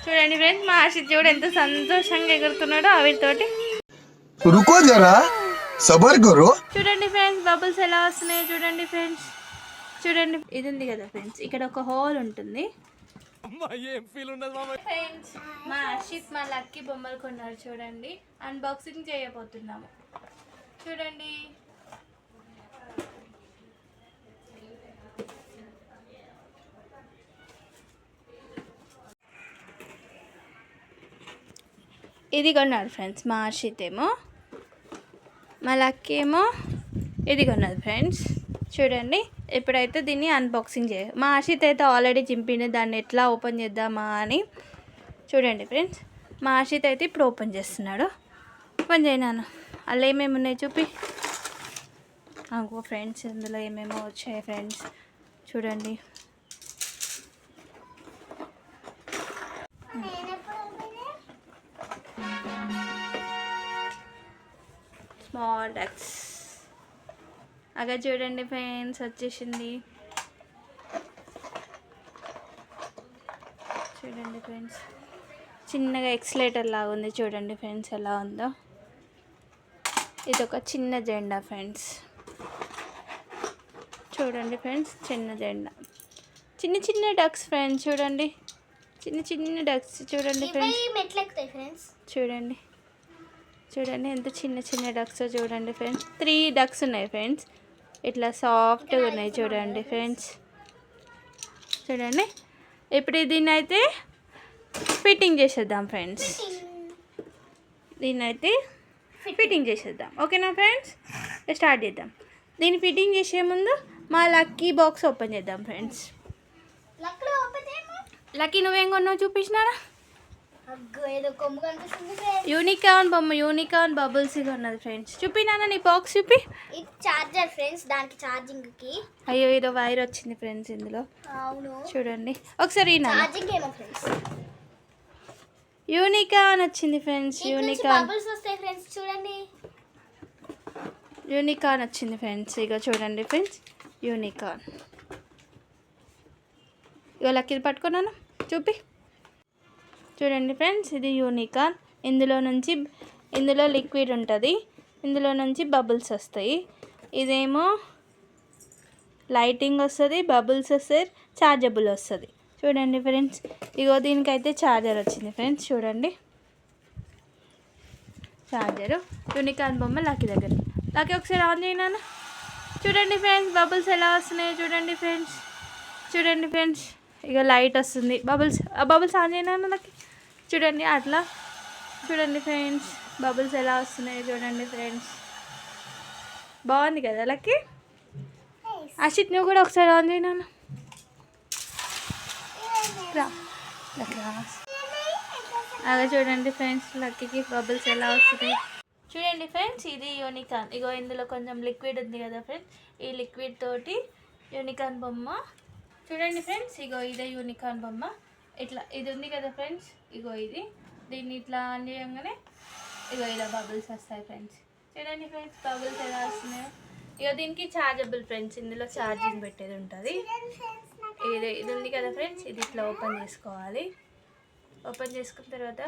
చూడండి ఫ్రెండ్స్, మా హర్షిత్ చూడు ఎంత సంతోషంగా ఎగురుతున్నాడో ఆవిడతోటి. रुको जरा सबर करो. చూడండి ఫ్రెండ్స్, బబుల్స్ ఎలా వస్తున్నాయో చూడండి ఫ్రెండ్స్. చూడండి, ఇది ఉంది కదా ఫ్రెండ్స్, ఇక్కడ ఒక హోల్ ఉంటుంది ఫ్రెండ్స్. మా హర్షిత్ మా లక్కీ బొమ్మలు కొన్నారు చూడండి. అన్బాక్సింగ్ చేయబోతున్నాము చూడండి. ఇది కొన్నారు ఫ్రెండ్స్ మా హర్షిత్ ఏమో, మా లక్కీ ఏమో ఇది కొన్నది ఫ్రెండ్స్. చూడండి, ఇప్పుడైతే దీన్ని అన్బాక్సింగ్ మా హర్షిత్ అయితే ఆల్రెడీ చింపింది, దాన్ని ఎట్లా ఓపెన్ చేద్దామా అని. చూడండి ఫ్రెండ్స్, మా హర్షిత్ అయితే ఇప్పుడు ఓపెన్ చేస్తున్నాడు. ఓపెన్ చేయనాను, అలా ఏమేమి ఉన్నాయి చూపి. అనుకో ఫ్రెండ్స్, ఇందులో ఏమేమో వచ్చాయి ఫ్రెండ్స్. చూడండి, స్మాల్ డక్స్ అగా చూడండి ఫ్రెండ్స్, వచ్చేసింది చూడండి ఫ్రెండ్స్. చిన్నగా ఎక్స్లేటర్ లాగా ఉంది చూడండి ఫ్రెండ్స్ ఎలా ఉందో. ఇది ఒక చిన్న జెండా ఫ్రెండ్స్. చూడండి ఫ్రెండ్స్, చిన్న జెండా, చిన్న చిన్న డక్స్ ఫ్రెండ్స్. చూడండి, చిన్న చిన్న డక్స్ చూడండి ఫ్రెండ్స్. చూడండి చూడండి ఎంత చిన్న చిన్న డక్స్ చూడండి ఫ్రెండ్స్. 3 డక్స్ ఉన్నాయి ఫ్రెండ్స్, ఇట్లా సాఫ్ట్గా ఉన్నాయి చూడండి ఫ్రెండ్స్. చూడండి, ఇప్పుడు దీన్ని అయితే ఫిట్టింగ్ చేసేద్దాం ఫ్రెండ్స్. దీన్ని అయితే ఫిట్టింగ్ చేసేద్దాం, ఓకేనా ఫ్రెండ్స్. స్టార్ట్ చేద్దాం. దీన్ని ఫిట్టింగ్ చేసే ముందు మా లక్కీ బాక్స్ ఓపెన్ చేద్దాం ఫ్రెండ్స్. లక్కీ నువ్వేం కొన్నావు చూపించినారా? యూనికార్న్ బొమ్మ, యూనికార్న్ బబుల్స్ ఉన్నది ఫ్రెండ్స్. చూపినా నీ బాక్స్ చూపి. చార్జర్ ఫ్రెండ్స్, దానికి ఛార్జింగ్ కి. అయ్యో, ఏదో వైర్ వచ్చింది ఫ్రెండ్స్ ఇందులో. అవును, చూడండి ఒకసారి. ఛార్జింగ్ ఏమో ఫ్రెండ్స్. యూనికార్న్ వచ్చింది ఫ్రెండ్స్. యూనికార్న్ బబుల్స్ వస్తాయి ఫ్రెండ్స్. చూడండి, యూనికార్న్ వచ్చింది ఫ్రెండ్స్. ఇక చూడండి ఫ్రెండ్స్, యూనికార్న్. ఇక లక్కీ పట్టుకున్నాను చూపి. చూడండి ఫ్రెండ్స్, ఇది యూనికార్న్. ఇందులో లిక్విడ్ ఉంటుంది, ఇందులో నుంచి బబుల్స్ వస్తాయి. ఇదేమో లైటింగ్ వస్తుంది, బబుల్స్ వస్తాయి, ఛార్జబుల్ వస్తుంది. చూడండి ఫ్రెండ్స్, ఇగో దీనికైతే ఛార్జర్ వచ్చింది ఫ్రెండ్స్. చూడండి, ఛార్జరు. యూనికార్న్ బొమ్మ లక్కీ దగ్గర. లక్కీ ఒకసారి ఆన్ చేయనా. చూడండి ఫ్రెండ్స్, బబుల్స్ ఎలా వస్తున్నాయో చూడండి ఫ్రెండ్స్. చూడండి ఫ్రెండ్స్, ఇక లైట్ వస్తుంది, బబుల్స్ ఆన్ చేయనా లక్కీ. చూడండి అట్లా. చూడండి ఫ్రెండ్స్, బబుల్స్ ఎలా వస్తున్నాయో చూడండి ఫ్రెండ్స్. బాగుంది కదా లక్కీ. హర్షిత్ నువ్వు కూడా ఒకసారి ఆన్ చేయనా. అలా చూడండి ఫ్రెండ్స్, లక్కీకి బబుల్స్ ఎలా వస్తున్నాయి చూడండి ఫ్రెండ్స్. ఇది యూనికార్న్. ఇగో ఇందులో కొంచెం లిక్విడ్ ఉంది కదా ఫ్రెండ్స్, ఈ లిక్విడ్ తోటి యూనికార్న్ బొమ్మ. చూడండి ఫ్రెండ్స్, ఇగో ఇదే యూనికార్న్ బొమ్మ. ఇట్లా ఇది ఉంది కదా ఫ్రెండ్స్, ఇగో ఇది. దీన్ని ఇట్లా ఆన్ చేయగానే ఇగో ఇలా బబుల్స్ వస్తాయి ఫ్రెండ్స్. చూడండి ఫ్రెండ్స్, బబుల్స్ ఎలా వస్తున్నాయో. ఇక దీనికి ఛార్జబుల్ ఫ్రెండ్స్, ఇందులో ఛార్జింగ్ పెట్టేది ఉంటుంది. ఇది ఉంది కదా ఫ్రెండ్స్, ఇది ఇట్లా ఓపెన్ చేసుకోవాలి. ఓపెన్ చేసుకున్న తర్వాత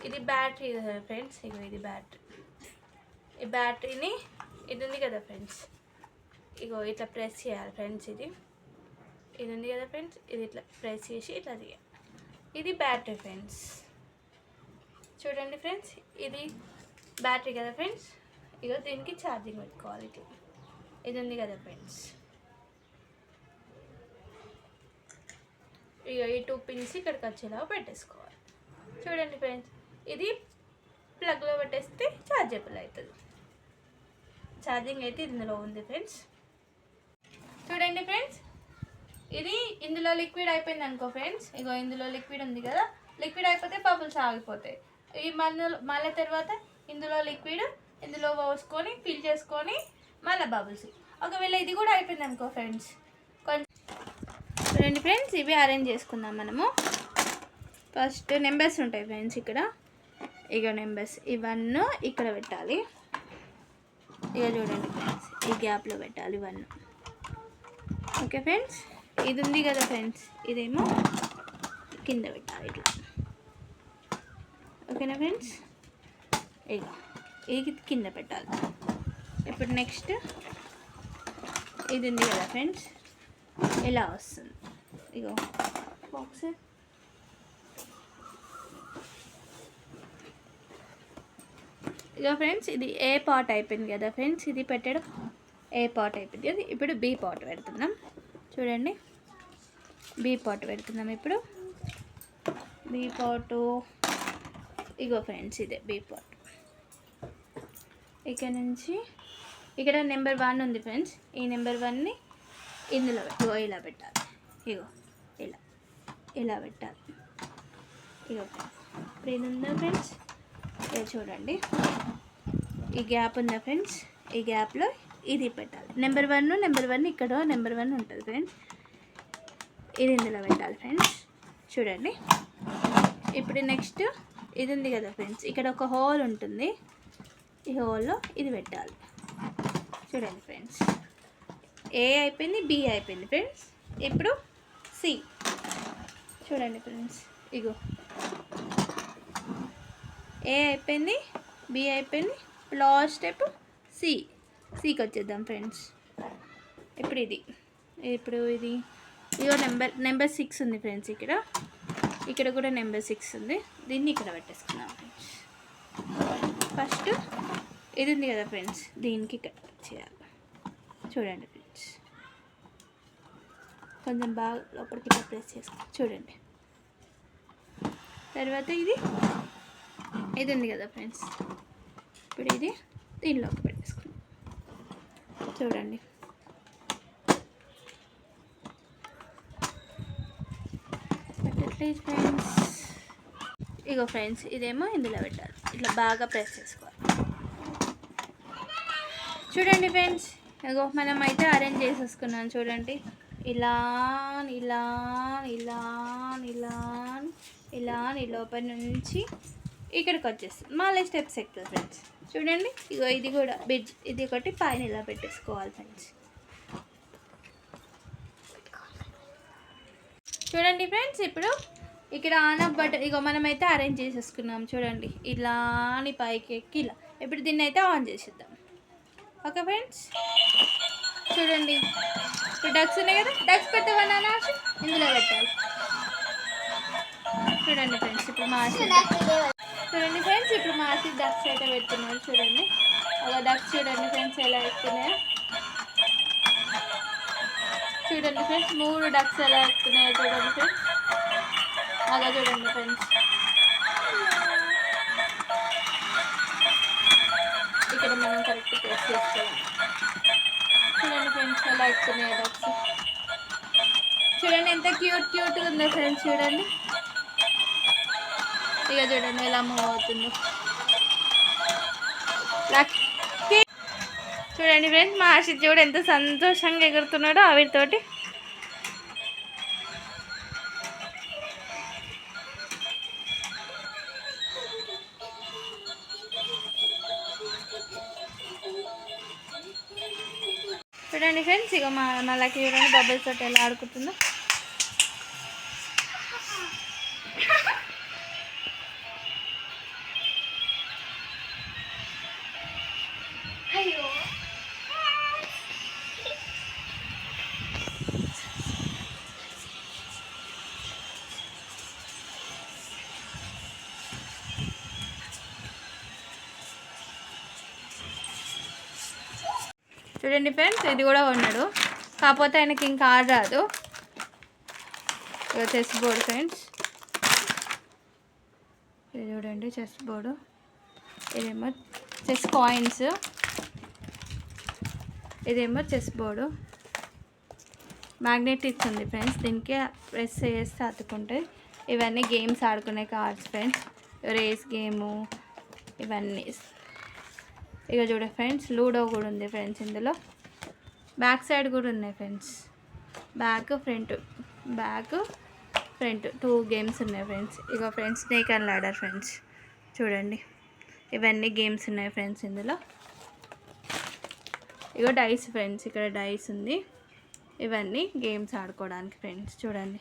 ఇది బ్యాటరీ కదా ఫ్రెండ్స్. ఇగో ఇది బ్యాటరీ. ఈ బ్యాటరీని ఇది ఉంది కదా ఫ్రెండ్స్, ఇగో ఇట్లా ప్రెస్ చేయాలి ఫ్రెండ్స్. ఇది ఉంది కదా ఫ్రెండ్స్, ఇది ఇట్లా ప్రెస్ చేసి ఇట్లా చేయాలి. ఇది బ్యాటరీ ఫ్రెండ్స్. చూడండి ఫ్రెండ్స్, ఇది బ్యాటరీ కదా ఫ్రెండ్స్. ఇగో దీనికి ఛార్జింగ్ పెట్టుకోవాలి. ఇట్లా ఇది ఉంది కదా ఫ్రెండ్స్. ఇక ఈ 2 పిన్స్ ఇక్కడికి వచ్చేలాగా పెట్టేసుకోవాలి. చూడండి ఫ్రెండ్స్, ఇది ప్లగ్లో పెట్టేస్తే ఛార్జబుల్ అవుతుంది. ఛార్జింగ్ అయితే ఇందులో ఉంది ఫ్రెండ్స్. చూడండి ఫ్రెండ్స్, ఇది ఇందులో లిక్విడ్ అయిపోయింది అనుకో ఫ్రెండ్స్. ఇగో ఇందులో లిక్విడ్ ఉంది కదా, లిక్విడ్ అయిపోతే బబుల్స్ ఆగిపోతాయి. ఈ మళ్ళీ తర్వాత ఇందులో లిక్విడ్ ఇందులో పోసుకొని ఫిల్ చేసుకొని మళ్ళీ బబుల్స్. ఒకవేళ ఇది కూడా అయిపోయింది అనుకో ఫ్రెండ్స్, కొంచెం చూడండి ఫ్రెండ్స్, ఇవి అరేంజ్ చేసుకుందాం మనము. ఫస్ట్ నెంబర్స్ ఉంటాయి ఫ్రెండ్స్ ఇక్కడ. ఇక నెంబర్స్ ఇవన్నీ ఇక్కడ పెట్టాలి. ఇక చూడండి ఫ్రెండ్స్, ఈ గ్యాప్లో పెట్టాలి ఇవన్నీ. ఓకే ఫ్రెండ్స్, ఇది ఉంది కదా ఫ్రెండ్స్, ఇదేమో కింద పెట్టాలి ఇట్లా. ఓకేనా ఫ్రెండ్స్, ఇగో ఇది కింద పెట్టాలి. ఇప్పుడు నెక్స్ట్ ఇది ఉంది కదా ఫ్రెండ్స్, ఇలా వస్తుంది. ఇగో బాక్స్ ఇక ఫ్రెండ్స్, ఇది ఏ పార్ట్ అయిపోయింది కదా ఫ్రెండ్స్, ఇది పెట్టడం ఏ పార్ట్ అయిపోయింది కదా. ఇప్పుడు బీ పార్ట్ పెడుతున్నాం చూడండి. బీ పార్ట్ పెడుతున్నాం ఇప్పుడు. బీ పార్ట్ ఇగో ఫ్రెండ్స్, ఇదే బీ పార్ట్. ఇక్కడ నుంచి ఇక్కడ నెంబర్ 1 ఉంది ఫ్రెండ్స్. ఈ నెంబర్ 1ని ఇందులో ఇగో ఇలా పెట్టాలి. ఇగో ఇలా ఇలా పెట్టాలి. ఇగో ఫ్రెండ్స్, ఇప్పుడు ఇది ఉందా ఫ్రెండ్స్, ఇక చూడండి ఈ గ్యాప్ ఉందా ఫ్రెండ్స్, ఈ గ్యాప్లో ఇది పెట్టాలి. నెంబర్ 1 ఇక్కడ నెంబర్ 1 ఉంటుంది ఫ్రెండ్స్, ఇది ఇందులో పెట్టాలి ఫ్రెండ్స్. చూడండి ఇప్పుడు నెక్స్ట్ ఇది ఉంది కదా ఫ్రెండ్స్, ఇక్కడ ఒక హోల్ ఉంటుంది. ఈ హోల్లో ఇది పెట్టాలి. చూడండి ఫ్రెండ్స్, ఏ అయిపోయింది, బి అయిపోయింది ఫ్రెండ్స్. ఇప్పుడు సి చూడండి ఫ్రెండ్స్, ఇగో ఏ అయిపోయింది, బి అయిపోయింది, లాస్ట్ స్టెప్ సికి వచ్చేద్దాం ఫ్రెండ్స్. ఇప్పుడు ఇది ఇగో నెంబర్ 6 ఉంది ఫ్రెండ్స్. ఇక్కడ కూడా నెంబర్ 6 ఉంది. దీన్ని ఇక్కడ పెట్టేసుకున్నాం ఫ్రెండ్స్. ఫస్ట్ ఇది ఉంది కదా ఫ్రెండ్స్, దీనికి ఇక్కడ చేయాలి. చూడండి ఫ్రెండ్స్, కొంచెం బాగా లోపలికి ఇట్లా ప్రెస్ చేసుకో చూడండి. తర్వాత ఇది ఉంది కదా ఫ్రెండ్స్, ఇప్పుడు ఇది దీనిలోకి పెట్టేసుకున్నాం చూడండి. పెట్టట్లేదు ఫ్రెండ్స్. ఇగో ఫ్రెండ్స్, ఇదేమో ఇందులో పెట్టాలి. ఇట్లా బాగా ప్రెస్ చేసుకోవాలి చూడండి ఫ్రెండ్స్. ఇగో మనం అయితే అరేంజ్ చేసేసుకున్నాం చూడండి. ఇలా ఇలా ఇలా ఇలా ఇలా లోపల నుంచి ఇక్కడికి వచ్చేస్తుంది. మళ్ళీ స్టెప్స్ ఎక్కువ ఫ్రెండ్స్. చూడండి ఇగో ఇది కూడా బ్రిడ్జ్, ఇది ఒకటి పైన ఇలా పెట్టేసుకోవాలి ఫ్రెండ్స్. చూడండి ఫ్రెండ్స్, ఇప్పుడు ఇక్కడ ఆన్ ఆఫ్ బటన్ ఇగో మనమైతే అరేంజ్ చేసేసుకున్నాం చూడండి. ఇలా అని పైకి ఎక్కి ఇలా. ఇప్పుడు దీన్ని అయితే ఆన్ చేసేద్దాం. ఓకే ఫ్రెండ్స్, చూడండి ఇప్పుడు డక్స్ ఉన్నాయి కదా, డక్స్ పెట్టవన్నా ఇందులో పెట్టాలి. చూడండి ఫ్రెండ్స్, ఇప్పుడు చూడండి ఫ్రెండ్స్, ఇప్పుడు మాసి డక్స్ అయితే పెడుతున్నారు చూడండి. ఒక డక్స్ చూడండి ఫ్రెండ్స్ ఎలా ఎక్కుతున్నాయో చూడండి ఫ్రెండ్స్. 3 డక్స్ ఎలా ఎక్కుతున్నాయో చూడండి ఫ్రెండ్స్. అలా చూడండి ఫ్రెండ్స్, ఇక్కడ మనం కరెక్ట్ ప్రెస్ చేసుకోవాలి. చూడండి ఫ్రెండ్స్ ఎలా ఎక్కుతున్నాయో డక్స్. చూడండి ఎంత క్యూట్గా ఉందో ఫ్రెండ్స్. చూడండి ఇక చూడండి ఎలా మూవ్ అవుతుందో. చూడండి ఫ్రెండ్స్, మా హర్షిత్ చూడు ఎంత సంతోషంగా ఎగురుతున్నాడో ఆవిడతోటి. చూడండి ఫ్రెండ్స్, ఇక మా లక్కీ చూడండి బబుల్స్ తోటి ఎలా ఆడుకుంటుందో. చూడండి ఫ్రెండ్స్, ఇది కూడా ఉన్నాడు, కాకపోతే ఆయనకి ఇంకా రాదు. ఇక చెస్ బోర్డు ఫ్రెండ్స్, ఇది చూడండి చెస్ బోర్డు. ఇదేమో చెస్ కాయిన్స్, ఇదేమో చెస్ బోర్డు. మ్యాగ్నెటిక్స్ ఉంది ఫ్రెండ్స్, దీనికి ప్రెస్ చేస్తే అతుకుంటాయి. ఇవన్నీ గేమ్స్ ఆడుకునే కార్డ్స్ ఫ్రెండ్స్, రేస్ గేము ఇవన్నీ. ఇక చూడండి ఫ్రెండ్స్, లూడో కూడా ఉంది ఫ్రెండ్స్ ఇందులో. బ్యాక్ సైడ్ కూడా ఉన్నాయి ఫ్రెండ్స్, బ్యాక్ ఫ్రంట్ 2 గేమ్స్ ఉన్నాయి ఫ్రెండ్స్. ఇక friends snake and ladder friends. చూడండి ఇవన్నీ గేమ్స్ ఉన్నాయి ఫ్రెండ్స్ ఇందులో. ఇగో డైస్ ఫ్రెండ్స్, ఇక్కడ డైస్ ఉంది. ఇవన్నీ గేమ్స్ ఆడుకోవడానికి ఫ్రెండ్స్. చూడండి